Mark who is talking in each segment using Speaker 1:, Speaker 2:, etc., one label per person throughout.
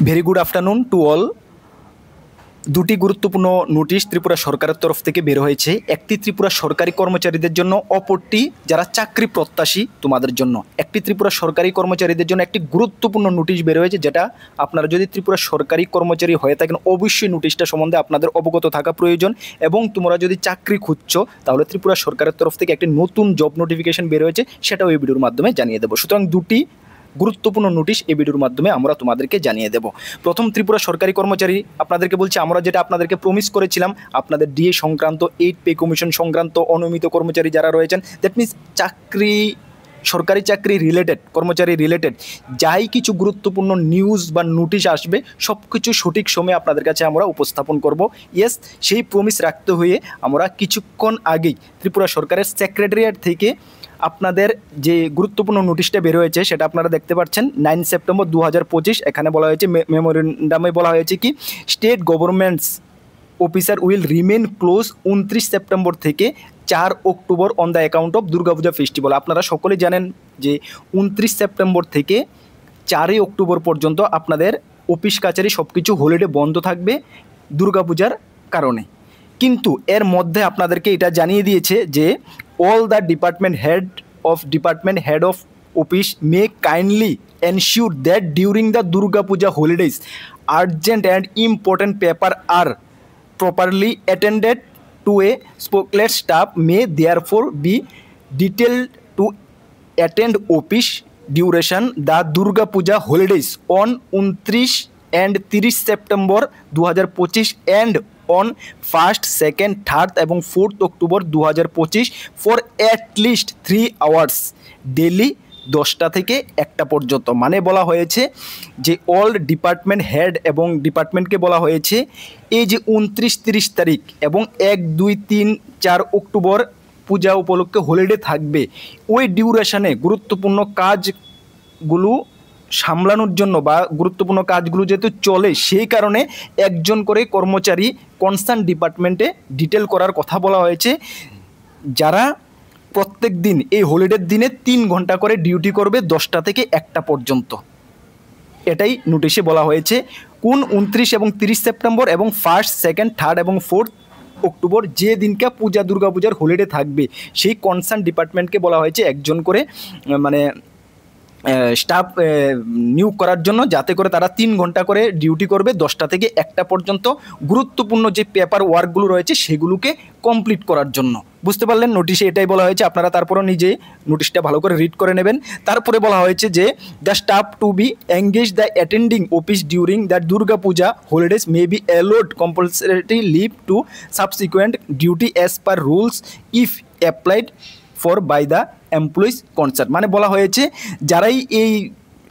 Speaker 1: Very good afternoon to all. দুটি গুরুত্বপূর্ণ notice Tripura সরকারের তরফ থেকে বের হয়েছে। একটি ত্রিপুরা সরকারি কর্মচারীদের জন্য, অপরটি যারা চাকরি প্রত্যাশী তোমাদের জন্য। একটি ত্রিপুরা সরকারি কর্মচারীদের জন্য একটি গুরুত্বপূর্ণ নোটিশ বের হয়েছে, যেটা আপনারা যদি ত্রিপুরা সরকারি কর্মচারী হয়ে থাকেন অবশ্যই নোটিশটা সম্বন্ধে আপনাদের অবগত থাকা প্রয়োজন। এবং তোমরা যদি চাকরি খুঁজছো তাহলে ত্রিপুরা সরকারের তরফ থেকে একটি নতুন জব নোটিফিকেশন বের হয়েছে, সেটাও এই ভিডিওর মাধ্যমে জানিয়ে দেবো। সুতরাং দুটি গুরুত্বপূর্ণ নোটিশ এই ভিডিওর মাধ্যমে আমরা তোমাদেরকে জানিয়ে দেব। প্রথম, ত্রিপুরা সরকারি কর্মচারী আপনাদেরকে বলছি, আমরা যেটা আপনাদেরকে প্রমিস করেছিলাম, আপনাদের ডিএ সংক্রান্ত, 8 পে কমিশন সংক্রান্ত অনিয়মিত কর্মচারী যারা রয়েছেন, দ্যাট মিনস চাকরি, সরকারি চাকরি রিলেটেড, কর্মচারী রিলেটেড যাই কিছু গুরুত্বপূর্ণ নিউজ বা নোটিশ আসবে সব কিছু সঠিক সময়ে আপনাদের কাছে আমরা উপস্থাপন করব। ইয়েস, সেই প্রমিস রাখতে হয়ে আমরা কিছুক্ষণ আগেই ত্রিপুরা সরকারের সেক্রেটারিয়েট থেকে আপনাদের যে গুরুত্বপূর্ণ নোটিশটা বের হয়েছে সেটা আপনারা দেখতে পাচ্ছেন। 9 সেপ্টেম্বর 2025 এখানে বলা হয়েছে, মেমোরেন্ডামে বলা হয়েছে কি, state governments officer will remain close 29 September থেকে 4 October on the account of Durga Puja festival. আপনারা সকলে জানেন যে 29 সেপ্টেম্বর থেকে 4 অক্টোবর পর্যন্ত আপনাদের অফিস কাছারি সব কিছু হলিডে বন্ধ থাকবে দুর্গাপূজার কারণে। কিন্তু এর মধ্যে আপনাদেরকে এটা জানিয়ে দিয়েছে যে all the department head of office may kindly ensure that during the Durga Puja holidays urgent and important paper are properly attended to. A spotless staff may therefore be detailed to attend office duration the Durga Puja holidays on 29 and 30 September 2025 and on 1st, 2nd, 3rd এবং 4th October 2025 for at least 3 hours daily 10টা থেকে 1টা পর্যন্ত। মানে বলা হয়েছে যে all department head এবং ডিপার্টমেন্টকে বলা হয়েছে এই যে 29-30 তারিখ এবং 1, 2, 3, 4 অক্টোবর পূজা উপলক্ষে হলিডে থাকবে, ওই ডিউরেশনে গুরুত্বপূর্ণ কাজগুলো সামলানোর জন্য বা গুরুত্বপূর্ণ কাজগুলো যেহেতু চলে, সেই কারণে একজন করে কর্মচারী কনসার্ন ডিপার্টমেন্টে ডিটেল করার কথা বলা হয়েছে, যারা প্রত্যেক দিন এই হলিডের দিনে 3 ঘন্টা করে ডিউটি করবে 10টা থেকে 1টা পর্যন্ত। এটাই নোটিশে বলা হয়েছে। কোন 29 এবং 30 সেপ্টেম্বর এবং 1st, 2nd, 3rd এবং 4th অক্টোবর যে দিনকে দুর্গাপূজার হলিডে থাকবে, সেই কনসার্ন ডিপার্টমেন্টকে বলা হয়েছে একজন করে মানে স্টাফ নিয়োগ করার জন্য, যাতে করে তারা 3 ঘন্টা করে ডিউটি করবে 10টা থেকে 1টা পর্যন্ত, গুরুত্বপূর্ণ যে পেপার ওয়ার্কগুলো রয়েছে সেগুলোকে কমপ্লিট করার জন্য। বুঝতে পারলেন, নোটিশে এটাই বলা হয়েছে। আপনারা তারপরে নিজে নোটিশটা ভালো করে রিড করে নেবেন। তারপরে বলা হয়েছে যে the staff to be engage the attending office during the Durga Puja holidays may be allowed compulsory leave to subsequent duty as per rules if applied for by the employees concern. মানে বলা হয়েছে যারাই এই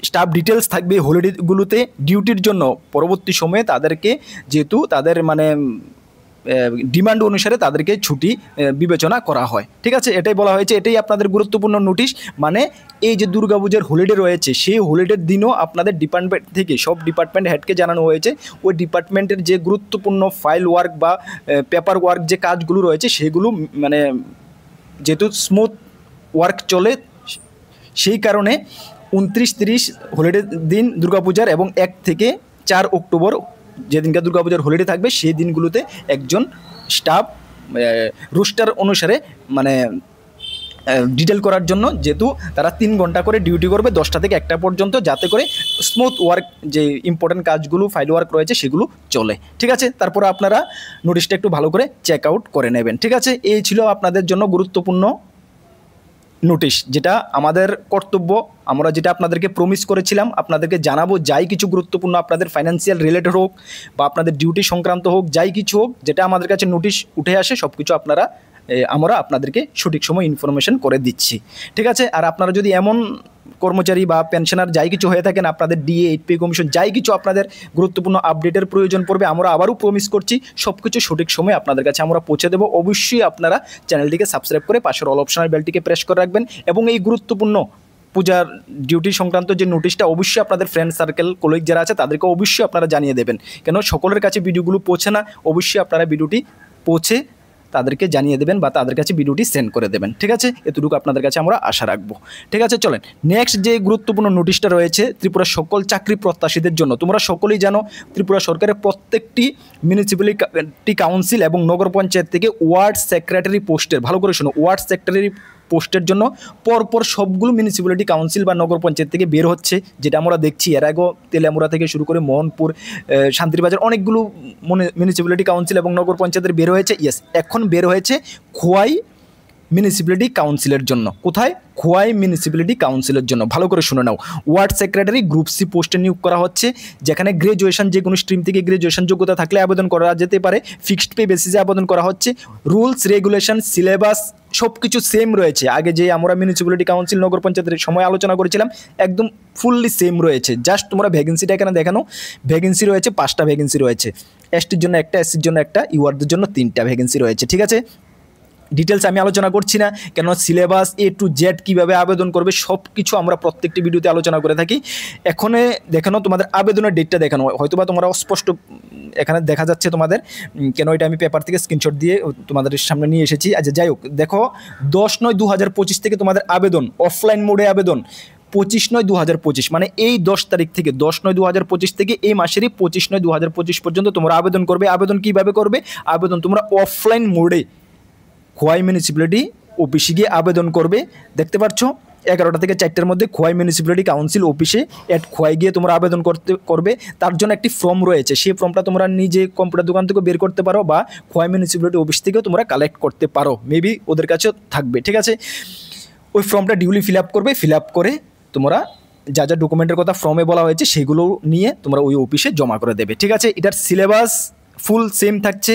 Speaker 1: স্টাফ ডিটেলস থাকবে হলিডেগুলোতে ডিউটির জন্য পরবর্তী সময়ে তাদেরকে, যেহেতু তাদের মানে ডিমান্ড অনুসারে তাদেরকে ছুটি বিবেচনা করা হয়। ঠিক আছে, এটাই বলা হয়েছে। এটাই আপনাদের গুরুত্বপূর্ণ নোটিশ। মানে এই যে দুর্গাপূজার হলিডে রয়েছে, সেই হলিডের দিনও আপনাদের ডিপার্টমেন্ট থেকে সব ডিপার্টমেন্ট হেডকে জানানো হয়েছে ওই ডিপার্টমেন্টের যে গুরুত্বপূর্ণ ফাইল ওয়ার্ক বা পেপার ওয়ার্ক যে কাজগুলো রয়েছে সেগুলো মানে যেহেতু স্মুথ ওয়ার্ক চলে, সেই কারণে 29-30 হলিডে দিন দুর্গাপূজার এবং 1 থেকে 4 অক্টোবর যেদিনকে দুর্গাপূজার হলিডে থাকবে সেই দিনগুলোতে একজন স্টাফ রোস্টার অনুসারে মানে ডিটেল করার জন্য, যেহেতু তারা 3 ঘন্টা করে ডিউটি করবে 10টা থেকে 1টা পর্যন্ত, যাতে করে স্মুথ ওয়ার্ক যে ইম্পর্টেন্ট কাজগুলো ফাইল ওয়ার্ক রয়েছে সেগুলো চলে। ঠিক আছে, তারপরে আপনারা নোটিশটা একটু ভালো করে চেক আউট করে নেবেন। ঠিক আছে, এই ছিল আপনাদের জন্য গুরুত্বপূর্ণ নোটিশ, যেটা আমাদের কর্তব্য, আমরা যেটা আপনাদেরকে প্রমিস করেছিলাম আপনাদেরকে জানাবো। যাই কিছু গুরুত্বপূর্ণ আপনাদের ফাইন্যান্সিয়াল রিলেটেড হোক বা আপনাদের ডিউটি সংক্রান্ত হোক, যাই কিছু হোক, যেটা আমাদের কাছে নোটিশ উঠে আসে সব কিছু আমরা আপনাদেরকে সঠিক সময় ইনফরমেশন করে দিচ্ছি। ঠিক আছে, আর আপনারা যদি এমন কর্মচারী বা পেনশনার যাই কিছু হয়ে থাকেন, আপনাদের ডিএ, 8 পে কমিশন যাই কিছু আপনাদের গুরুত্বপূর্ণ আপডেটের প্রয়োজন পড়বে, আমরা আবারও প্রমিস করছি সব কিছু সঠিক সময় আপনাদের কাছে আমরা পৌঁছে দেবো। অবশ্যই আপনারা চ্যানেলটিকে সাবস্ক্রাইব করে পাশের অল অপশনাল বেলটিকে প্রেস করে রাখবেন এবং এই গুরুত্বপূর্ণ পূজার ডিউটি সংক্রান্ত যে নোটিশটা অবশ্যই আপনাদের ফ্রেন্ড সার্কেল কলিগ যারা আছে তাদেরকে অবশ্যই আপনারা জানিয়ে দেবেন, কেন সকলের কাছে ভিডিওগুলো পৌঁছে না। অবশ্যই আপনারা ভিডিওটি পৌঁছে তাদেরকে জানিয়ে দেবেন বা তাদের কাছে ভিডিওটি সেন্ড করে দেবেন। ঠিক আছে, এতটুকু আপনাদের কাছে আমরা আশা রাখবো। ঠিক আছে, চলেন নেক্সট যে গুরুত্বপূর্ণ নোটিশটা রয়েছে ত্রিপুরার সকল চাকরি প্রত্যাশীদের জন্য। তোমরা সকলেই জানো ত্রিপুরা সরকারের প্রত্যেকটি মিউনিসিপ্যালিটি কাউন্সিল এবং নগর পঞ্চায়েত থেকে ওয়ার্ড সেক্রেটারি পোস্টের, ভালো করে শোনো, ওয়ার্ড সেক্রেটারি পোস্টের জন্য পরপর সবগুলো মিউনিসিপ্যালিটি কাউন্সিল বা নগর পঞ্চায়েত থেকে বের হচ্ছে, যেটা আমরা দেখছি এর আগেও তেলিয়ামুড়া থেকে শুরু করে মোহনপুর, শান্তিরবাজার অনেকগুলো মিউনিসিপ্যালিটি কাউন্সিল এবং নগর পঞ্চায়েতের বের হয়েছে। ইয়েস, এখন বের হয়েছে খোয়াই মিউনিসিপ্যালিটি কাউন্সিলের জন্য। কোথায়? খোয়াই মিউনিসিপ্যালিটি কাউন্সিলের জন্য। ভালো করে শুনে নাও, ওয়ার্ড সেক্রেটারি গ্রুপ সি পোস্টে নিয়োগ করা হচ্ছে, যেখানে গ্রাজুয়েশন, যে কোনো স্ট্রিম থেকে গ্রাজুয়েশন যোগ্যতা থাকলে আবেদন করা যেতে পারে। ফিক্সড পে বেসিসে আবেদন করা হচ্ছে। রুলস রেগুলেশন সিলেবাস সব কিছু সেম রয়েছে। আগে যে আমরা মিউনিসিপ্যালিটি কাউন্সিল নগর পঞ্চায়েতের সময় আলোচনা করেছিলাম একদম ফুললি সেম রয়েছে। জাস্ট তোমরা ভ্যাকেন্সিটা এখানে দেখানো, ভ্যাকেন্সি রয়েছে 5টা ভ্যাকেন্সি রয়েছে, এসটির জন্য 1টা, এসসির জন্য 1টা, ইউআরদের জন্য 3টা ভ্যাকেন্সি রয়েছে। ঠিক আছে, ডিটেলস আমি আলোচনা করছি না, কেন সিলেবাস A to Z কীভাবে আবেদন করবে সব কিছু আমরা প্রত্যেকটি ভিডিওতে আলোচনা করে থাকি। এখানে দেখানো তোমাদের আবেদনের ডেটটা দেখানো, হয়তোবা তোমরা স্পষ্ট এখানে দেখা যাচ্ছে তোমাদের, কেন এটা আমি পেপার থেকে স্ক্রিনশট দিয়ে তোমাদের সামনে নিয়ে এসেছি। আচ্ছা যাই হোক, দেখো 10/9/2025 থেকে তোমাদের আবেদন, অফলাইন মোডে আবেদন 25/9/2025, মানে এই 10 তারিখ থেকে 10/9/2025 থেকে এই মাসেরই 25/9/2025 পর্যন্ত তোমরা আবেদন করবে। আবেদন কীভাবে করবে? আবেদন তোমরা অফলাইন মোডে খোয়াই মিউনিসিপ্যালিটি অফিসে গিয়ে আবেদন করবে। দেখতে পাচ্ছ 11টা থেকে 4টার মধ্যে খোয়াই মিউনিসিপ্যালিটি কাউন্সিল অফিসে খোয়াই গিয়ে তোমরা আবেদন করবে। তার জন্য একটি ফর্ম রয়েছে, সেই ফর্মটা তোমরা নিজে কম্পিউটার দোকান থেকে বের করতে পারো বা খোয়াই মিউনিসিপ্যালিটি অফিস থেকেও তোমরা কালেক্ট করতে পারো, মেবি ওদের কাছেও থাকবে। ঠিক আছে, ওই ফর্মটা ডিউলি ফিল আপ করবে। ফিল আপ করে তোমরা যা যা ডকুমেন্টের কথা ফর্মে বলা হয়েছে সেগুলো নিয়ে তোমরা ওই অফিসে জমা করে দেবে। ঠিক আছে, এটার সিলেবাস ফুল সেম থাকছে।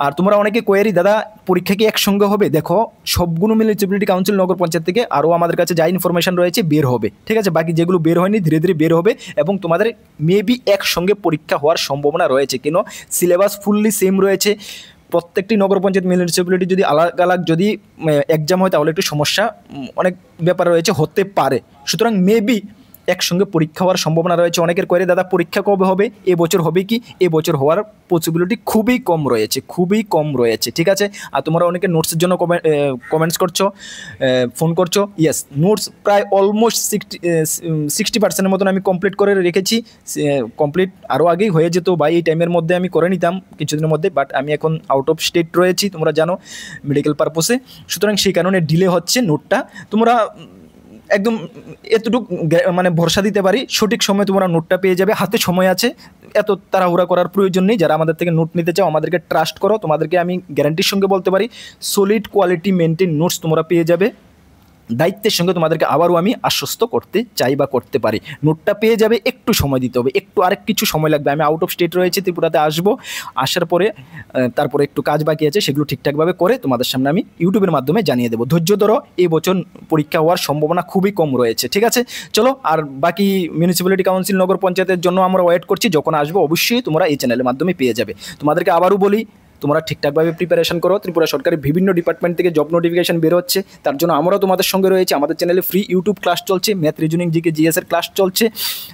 Speaker 1: আর তোমরা অনেকে কোয়েরি, দাদা পরীক্ষা কি একসঙ্গে হবে? দেখো সবগুলো মিউনিসিপ্যালিটি কাউন্সিল নগর পঞ্চায়েত থেকে আরও আমাদের কাছে যা ইনফরমেশন রয়েছে বের হবে। ঠিক আছে, বাকি যেগুলো বের হয়নি ধীরে ধীরে বের হবে এবং তোমাদের মেবি একসঙ্গে পরীক্ষা হওয়ার সম্ভাবনা রয়েছে, কেন সিলেবাস ফুললি সেম রয়েছে। প্রত্যেকটি নগর পঞ্চায়েত মিউনিসিপ্যালিটি যদি আলাদা আলাদা যদি এক্সাম হয় তাহলে একটু সমস্যা অনেক ব্যাপার রয়েছে, হতে পারে। সুতরাং মেবি একসঙ্গে পরীক্ষা হওয়ার সম্ভাবনা রয়েছে। অনেকের করে দাদা পরীক্ষা কবে হবে, এবছর হবে কি? এবছর হওয়ার পসিবিলিটি খুবই কম রয়েছে, খুবই কম রয়েছে। ঠিক আছে, আর তোমরা অনেকে নোটসের জন্য কমেন্টস করছো, ফোন করছো। ইয়েস, নোটস প্রায় অলমোস্ট 60% মতন আমি কমপ্লিট করে রেখেছি। কমপ্লিট আরও আগেই হয়ে যেত বা এই টাইমের মধ্যে আমি করে নিতাম কিছুদিনের মধ্যে, বাট আমি এখন আউট অফ স্টেট রয়েছি, তোমরা জানো, মেডিকেল পারপোসে। সুতরাং সেই কারণে ডিলে হচ্ছে নোটটা। তোমরা একদম এতটুকু মানে ভরসা দিতে পারি, সঠিক সময় তোমরা নোটটা পেয়ে যাবে, হাতে সময় আছে, এত তাড়াহুড়া করার প্রয়োজন নেই। যারা আমাদের থেকে নোট নিতে চাও আমাদেরকে ট্রাস্ট করো, তোমাদেরকে আমি গ্যারান্টির সঙ্গে বলতে পারি সলিড কোয়ালিটি মেনটেন নোটস তোমরা পেয়ে যাবে। দায়িত্বের সঙ্গে তোমাদেরকে আবারও আমি আশ্বস্ত করতে চাই বা করতে পারি, নোটটা পেয়ে যাবে। একটু সময় দিতে হবে, একটু আরেক কিছু সময় লাগবে। আমি আউট অফ স্টেট রয়েছে, ত্রিপুরাতে আসবো, আসার পরে তারপরে একটু কাজ বাকি আছে, সেগুলো ঠিকঠাকভাবে করে তোমাদের সামনে আমি ইউটিউবের মাধ্যমে জানিয়ে দেবো। ধৈর্য ধরো, এই বছর পরীক্ষা হওয়ার সম্ভাবনা খুবই কম রয়েছে। ঠিক আছে, চলো, আর বাকি মিউনিসিপ্যালিটি কাউন্সিল নগর পঞ্চায়েতের জন্য আমরা ওয়েট করছি, যখন আসবো অবশ্যই তোমরা এই চ্যানেলের মাধ্যমে পেয়ে যাবে। তোমাদেরকে আবারও বলি, তোমরা ঠিকঠাকভাবে প্রিপারেশন করো। ত্রিপুরা সরকারের বিভিন্ন ডিপার্টমেন্ট থেকে জব নোটিফিকেশন বের হচ্ছে, তার জন্য আমরাও তোমাদের সঙ্গে রয়েছে। আমাদের চ্যানেলে ফ্রি ইউটিউব ক্লাস চলছে, ম্যাথ, রিজনিং, জিকে, জিএসের ক্লাস চলছে।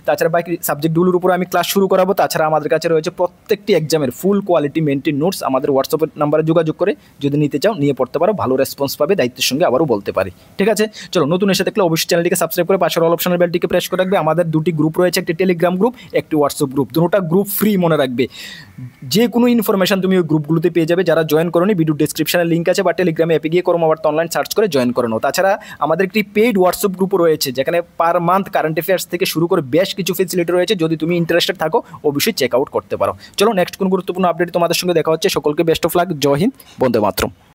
Speaker 1: তাছাড়া বাকি সাবজেক্টগুলোর উপর আমি ক্লাস শুরু করাবো। তাছাড়া আমাদের কাছে রয়েছে প্রত্যেকটি এক্সামের ফুল কোয়ালিটি মেনটেন নোটস। আমাদের হোয়াটসঅ্যাপের নাম্বারে যোগাযোগ করে যদি নিতে চাও নিয়ে পড়তে পারো, ভালো রেসপন্স পাবে, দায়িত্বের সঙ্গে আবারও বলতে পারি। ঠিক আছে, চলো, নতুন এসে থাকলে অবশ্যই চ্যানেলটিকে সাবস্ক্রাইব করে পাশের অল অপশনের বেলটিকে প্রেস করে রাখবে। আমাদের দুটি গ্রুপ রয়েছে, একটি টেলিগ্রাম গ্রুপ, একটি হোয়াটসঅ্যাপ গ্রুপ। দুটোটা গ্রুপ ফ্রি, মনে রাখবে। যে কোনো ইনফরমেশন তুমি ওই গ্রুপগুলোতে পেয়ে যাবে। যারা জয়েন করোনি, ভিডিও ডেসক্রিপশনে লিঙ্ক আছে, বা টেলিগ্রামে অ্যাপে গিয়ে কর্মবার্তা অনলাইন সার্চ করে জয়েন করে নাও। তাছাড়া আমাদের একটি পেইড হোয়াটসঅ্যাপ গ্রুপও রয়েছে, যেখানে পার মান্থ কারেন্ট অ্যাফেয়ার্স থেকে শুরু করে বেশ কিছু ফেসিলিটি রয়েছে। যদি তুমি ইন্টারেস্টেড থাকো অবশ্যই চেক আউট করতে পারো। চলো, নেক্সট কোন গুরুত্বপূর্ণ আপডেট তোমাদের সঙ্গে দেখা হচ্ছে। সকলকে বেস্ট অফ লাক। জয় হিন্দ, বন্দে মাতরম।